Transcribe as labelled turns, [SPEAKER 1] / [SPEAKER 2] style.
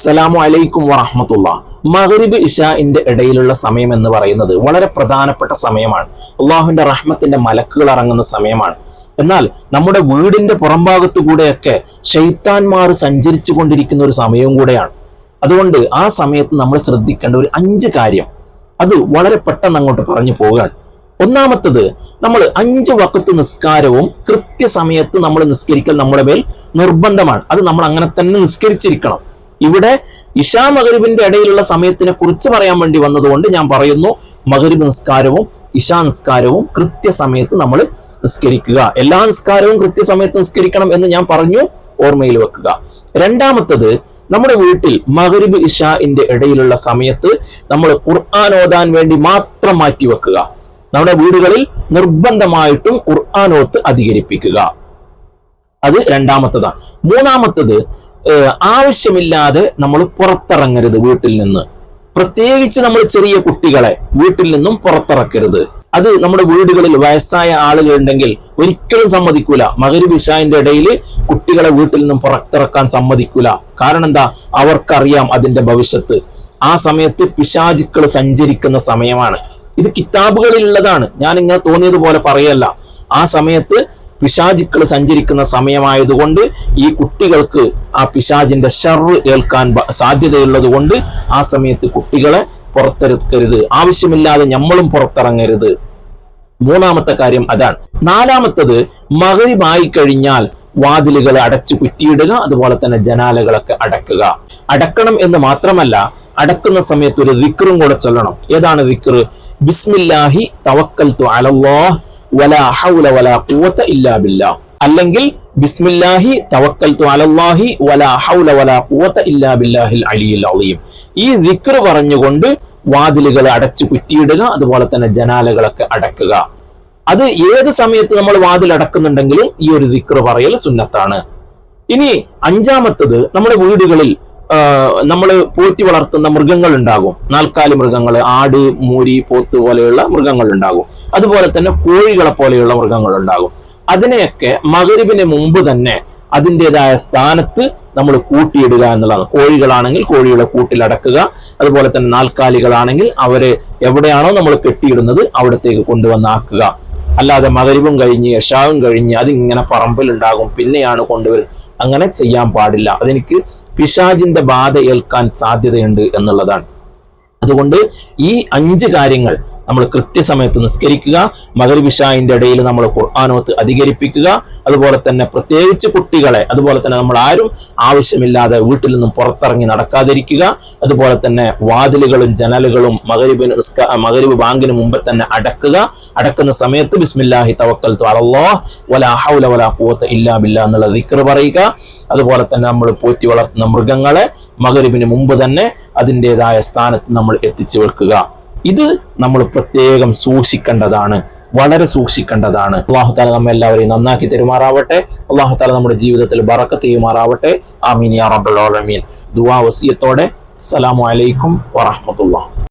[SPEAKER 1] അസ്സലാമു അലൈക്കും വറഹ്മത്തുള്ളാഹ്. മഗ്രിബ് ഇശാഇന്റെ ഇടയിലുള്ള സമയം എന്ന് പറയുന്നത് വളരെ പ്രധാനപ്പെട്ട സമയമാണ്. അള്ളാഹുവിന്റെ റഹ്മത്തിന്റെ മലക്കുകൾ ഇറങ്ങുന്ന സമയമാണ്. എന്നാൽ നമ്മുടെ വീടിന്റെ പുറംഭാഗത്തു കൂടെയൊക്കെ ശൈത്താന്മാർ സഞ്ചരിച്ചു കൊണ്ടിരിക്കുന്ന ഒരു സമയവും കൂടെയാണ്. അതുകൊണ്ട് ആ സമയത്ത് നമ്മൾ ശ്രദ്ധിക്കേണ്ട ഒരു 5 കാര്യം, അത് വളരെ പെട്ടെന്ന് അങ്ങോട്ട് പറഞ്ഞു പോവുകയാണ്. ഒന്നാമത്തത്, നമ്മൾ 5 വഖത്ത് നിസ്കാരവും കൃത്യസമയത്ത് നമ്മൾ നിസ്കരിക്കൽ നമ്മുടെ മേൽ നിർബന്ധമാണ്. അത് നമ്മൾ അങ്ങനെ തന്നെ നിസ്കരിച്ചിരിക്കണം. ഇവിടെ ഇശാ മഗ്രിബിന്റെ ഇടയിലുള്ള സമയത്തിനെ കുറിച്ച് പറയാൻ വേണ്ടി വന്നതുകൊണ്ട് ഞാൻ പറയുന്നു, മഗ്രിബ് നിസ്കാരവും ഇശാ നിസ്കാരവും കൃത്യസമയത്ത് നമ്മൾ നിസ്കരിക്കുക. എല്ലാ നിസ്കാരവും കൃത്യസമയത്ത് നിസ്കരിക്കണം എന്ന് ഞാൻ പറഞ്ഞു, ഓർമ്മയിൽ വെക്കുക. രണ്ടാമത്തത്, നമ്മുടെ വീട്ടിൽ മഗ്രിബ് ഇശാഇന്റെ ഇടയിലുള്ള സമയത്ത് നമ്മൾ ഖുർആൻ ഓതാൻ വേണ്ടി മാത്രം മാറ്റി വെക്കുക. നമ്മുടെ വീടുകളിൽ നിർബന്ധമായിട്ടും ഖുർആൻ ഓത്ത് അധികരിപ്പിക്കുക. അത് രണ്ടാമത്തതാണ്. മൂന്നാമത്തത്, ആവശ്യമില്ലാതെ നമ്മൾ പുറത്തിറങ്ങരുത് വീട്ടിൽ നിന്ന്. പ്രത്യേകിച്ച് നമ്മൾ ചെറിയ കുട്ടികളെ വീട്ടിൽ നിന്നും പുറത്തിറക്കരുത്. അത് നമ്മുടെ വീടുകളിൽ വയസ്സായ ആളുകൾ ഉണ്ടെങ്കിൽ ഒരിക്കലും സമ്മതിക്കൂല. മഗ്രിബ് ഇശാഇന്റെ ഇടയിൽ കുട്ടികളെ വീട്ടിൽ നിന്നും പുറത്തിറക്കാൻ സമ്മതിക്കൂല. കാരണം എന്താ? അവർക്കറിയാം അതിന്റെ ഭവിഷ്യത്ത്. ആ സമയത്ത് പിശാചുക്കൾ സഞ്ചരിക്കുന്ന സമയമാണ്. ഇത് കിതാബുകളിലുള്ളതാണ്, ഞാൻ ഇങ്ങനെ തോന്നിയതുപോലെ പറയല്ല. ആ സമയത്ത് പിശാചുക്കൾ സഞ്ചരിക്കുന്ന സമയമായതുകൊണ്ട് ഈ കുട്ടികൾക്ക് ആ പിശാചിന്റെ ശർറ് ഏൽക്കാൻ സാധ്യതയുള്ളത് കൊണ്ട് ആ സമയത്ത് കുട്ടികളെ പുറത്തിറക്കരുത്. ആവശ്യമില്ലാതെ നമ്മളും പുറത്തിറങ്ങരുത്. മൂന്നാമത്തെ കാര്യം അതാണ്. നാലാമത്തത്, മഗ്രിബ് ആയി കഴിഞ്ഞാൽ വാതിലുകൾ അടച്ചു കുറ്റിയിടുക, അതുപോലെ തന്നെ ജനാലകളൊക്കെ അടക്കുക. അടക്കണം എന്ന് മാത്രമല്ല, അടക്കുന്ന സമയത്ത് ഒരു ദിക്റും കൂടെ ചൊല്ലണം. ഏതാണ് ദിക്ർ? ബിസ്മില്ലാഹി തവക്കൽതു അലല്ലാഹ് വലാ ഹൗല വലാ ഖുവത ഇല്ലാ ബില്ലാഹ്, അല്ലെങ്കിൽ ബിസ്മില്ലാഹി തവക്കൽതു അലല്ലാഹി വലാ ഹൗല വലാ ഖുവത ഇല്ലാ ബില്ലാഹിൽ അലിയിൽ അളീം. ഈ ദിക്ർ പറഞ്ഞുകൊണ്ട് വാതിലുകൾ അടച്ചു കുറ്റിയിടുക, അതുപോലെ തന്നെ ജനാലകളൊക്കെ അടക്കുക. അത് ഏത് സമയത്ത് നമ്മൾ വാതിൽ അടക്കുന്നുണ്ടെങ്കിലും ഈ ഒരു ദിക്ർ പറയൽ സുന്നത്താണ്. ഇനി അഞ്ചാമത്തത്, നമ്മുടെ വീടുകളിൽ നമ്മൾ പോറ്റി വളർത്തുന്ന മൃഗങ്ങൾ ഉണ്ടാകും. 4 കാല് മൃഗങ്ങൾ, ആട്, മൂരി, പോത്ത് പോലെയുള്ള മൃഗങ്ങൾ ഉണ്ടാകും. അതുപോലെ തന്നെ കോഴികളെ പോലെയുള്ള മൃഗങ്ങൾ ഉണ്ടാകും. അതിനെയൊക്കെ മഗ്രിബിന് മുമ്പ് തന്നെ അതിൻ്റെതായ സ്ഥാനത്ത് നമ്മൾ കൂട്ടിയിടുക എന്നുള്ളതാണ്. കോഴികളാണെങ്കിൽ കോഴിയുടെ കൂട്ടിലടക്കുക. അതുപോലെ തന്നെ 4 കാലികളാണെങ്കിൽ അവരെ എവിടെയാണോ നമ്മൾ കെട്ടിയിടുന്നത് അവിടത്തേക്ക് കൊണ്ടുവന്നാക്കുക. അല്ലാതെ മഗ്രിബും കഴിഞ്ഞ് ഇശാഉം കഴിഞ്ഞ് അതിങ്ങനെ പറമ്പിലുണ്ടാകും, പിന്നെയാണ് കൊണ്ടുവരും. അങ്ങനെ ചെയ്യാൻ പാടില്ല. അതെനിക്ക് പിശാചിന്റെ ബാധ ഏൽക്കാൻ സാധ്യതയുണ്ട് എന്നുള്ളതാണ്. അതുകൊണ്ട് ഈ 5 കാര്യങ്ങൾ നമ്മൾ കൃത്യസമയത്ത് നിസ്കരിക്കുക, മഗ്രിബ് ഇശാഇന്റെ ഇടയിൽ നമ്മൾ ഖുർആനോത്ത് അധികരിപ്പിക്കുക, അതുപോലെ തന്നെ പ്രത്യേകിച്ച് കുട്ടികളെ, അതുപോലെ തന്നെ നമ്മൾ ആരും ആവശ്യമില്ലാതെ വീട്ടിൽ നിന്നും പുറത്തിറങ്ങി നടക്കാതിരിക്കുക, അതുപോലെ തന്നെ വാതിലുകളും ജനലുകളും മഗ്രിബ് ബാങ്കിന് മുമ്പ് തന്നെ അടക്കുക. അടക്കുന്ന സമയത്ത് ബിസ്മില്ലാഹി തവക്കൽതു അലല്ലാഹ് വലാ ഹൗല വലാ ഖുവത ഇല്ലാ ബില്ലാഹ് എന്നുള്ള ദിക്ർ പറയുക. അതുപോലെ തന്നെ നമ്മൾ പോറ്റി വളർത്തുന്ന മൃഗങ്ങളെ മഗ്രിബിന് മുമ്പ് തന്നെ അതിൻ്റെതായ സ്ഥാനത്ത് നമ്മൾ എത്തിച്ചു വെക്കുക. ഇത് നമ്മൾ പ്രത്യേകം സൂക്ഷിക്കേണ്ടതാണ്, വളരെ സൂക്ഷിക്കേണ്ടതാണ്. അല്ലാഹു തആല നമ്മെ എല്ലാവരെയും നന്നാക്കി തരുമാറാവട്ടെ. അല്ലാഹു തആല നമ്മുടെ ജീവിതത്തിൽ ബറക്കത്ത് ചെയ്യുമാറാവട്ടെ. ആമീൻ യാ റബ്ബൽ ആലമീൻ. ദുആ വസിയത്തോടെ അസ്സലാമു അലൈക്കും വറഹ്മത്തുള്ളാഹി.